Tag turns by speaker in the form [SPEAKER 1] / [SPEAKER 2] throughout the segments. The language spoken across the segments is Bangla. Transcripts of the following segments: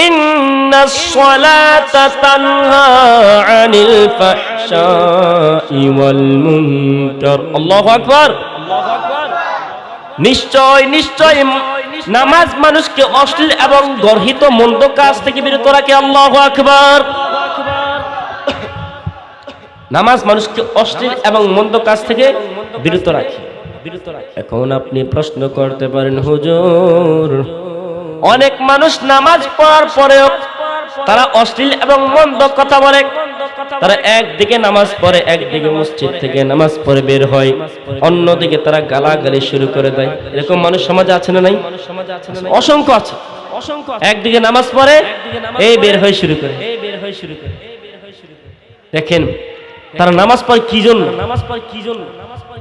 [SPEAKER 1] ইন্নাস সালাতা তানহা আনিল ফাহশাই ওয়াল মুনকার। আল্লাহু আকবার। নিশ্চয় নিশ্চয় নামাজ মানুষকে অশ্লীল এবং গর্হিত মন্দ কাজ থেকে বিরত রাখে। আল্লাহু আকবার। নামাজ মানুষকে অশ্লীল এবং মন্দ কাজ থেকে বিরত রাখে। এখন আপনি প্রশ্ন করতে পারেন, হুজুর, অনেক মানুষ নামাজ পড়ার পরেও তারা অশ্লীল এবং মন্দ কথা বলে। তারা একদিকে নামাজ পড়ে, একদিকে মসজিদ থেকে নামাজ পড়ে বের হয়, অন্যদিকে তারা গালাগালি শুরু করে দেয়। এরকম মানুষ সমাজে আছে না নাই? অসংখ্য আছে। একদিকে নামাজ পড়ে, এই বের হয়ে শুরু করে। দেখেন তারা নামাজ পড়ে কি জন্য?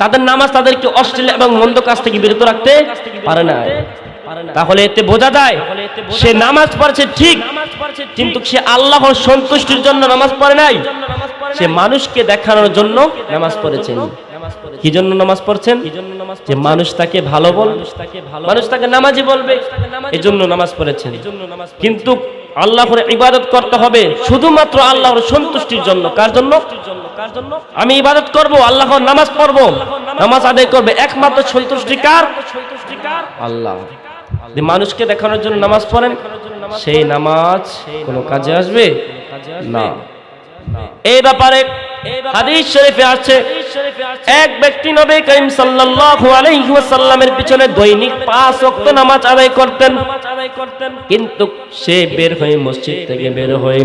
[SPEAKER 1] তাদের নামাজ তাদেরকে অশ্লীল এবং মন্দ কাজ থেকে বিরত রাখতে পারে না। তাহলে এতে বোঝা যায় সে নামাজ পড়ছে ঠিক, কিন্তু সে আল্লাহর সন্তুষ্টির জন্য নামাজ পড়ে নাই, সে মানুষকে দেখানোর জন্য নামাজ পড়েছেন। কি জন্য নামাজ পড়ছেন? যে মানুষ তাকে ভালো বল, মানুষ তাকে নামাজি বলবে, এজন্য নামাজ পড়েছেন। কিন্তু আল্লাহর ইবাদত করতে হবে শুধুমাত্র আল্লাহর সন্তুষ্টির জন্য। কার জন্য? আমি ইবাদত করব, আল্লাহর নামাজ পড়ব, নামাজ আদায় করবে, একমাত্র সন্তুষ্টি কার? আল্লাহ। মানুষকে দেখানোর জন্য নামাজ পড়েন, সেই নামাজ কোনো কাজে আসবে না। এই ব্যাপারে হাদিস শরীফে আছে, এক ব্যক্তি নবী করিম সাল্লাল্লাহু আলাইহি ওয়াসাল্লামের পিছনে দৈনিক 5 ওয়াক্ত নামাজ আদায় করতেন, কিন্তু সে বের হয়ে মসজিদ থেকে বের হয়ে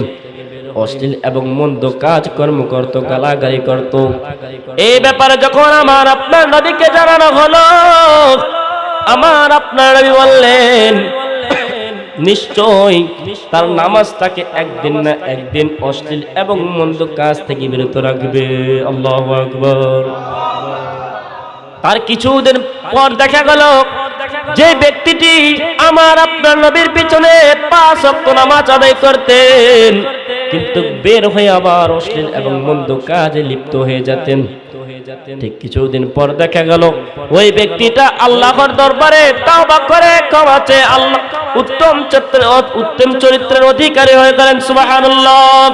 [SPEAKER 1] অশ্লীল এবং মন্দ কাজ কর্ম করত, গালাগালি করত। এই ব্যাপারে যখন আমার আপনার নবীকে জানানো হলো, আমার আপনার নবী বললেন, নিশ্চয় তার নামাজ তাকে একদিন না একদিন অশ্লীল এবং মন্দ কাজ থেকে বিরত রাখবে। আল্লাহু আকবার। তার কিছুদিন পর দেখা গেল যে ব্যক্তিটি আমার আপনার নবীর পিছনে 5 ওয়াক্ত নামাজ আদায় করতেন, কিন্তু বের হয়ে আবার অশ্লীল এবং মন্দ কাজে লিপ্ত হয়ে যেতেন। ঠিক কিছুদিন পর দেখা গেল ওই ব্যক্তিটা আল্লাহর দরবারে তওবা করে ক্ষমা চেয়ে আল্লাহ উত্তম চরিত্রের অধিকারী হয়ে গেলেন। সুবহানাল্লাহ।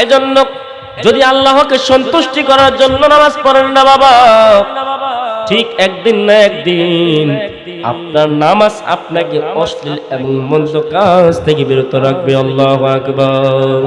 [SPEAKER 1] এজন্য যদি আল্লাহকে সন্তুষ্টি করার জন্য নামাজ পড়েন না বাবা, ঠিক একদিন না একদিন আপনার নামাজ আপনাকে অশ্লীল এবং মন্দ কাজ থেকে বিরত রাখবে। আল্লাহু আকবার।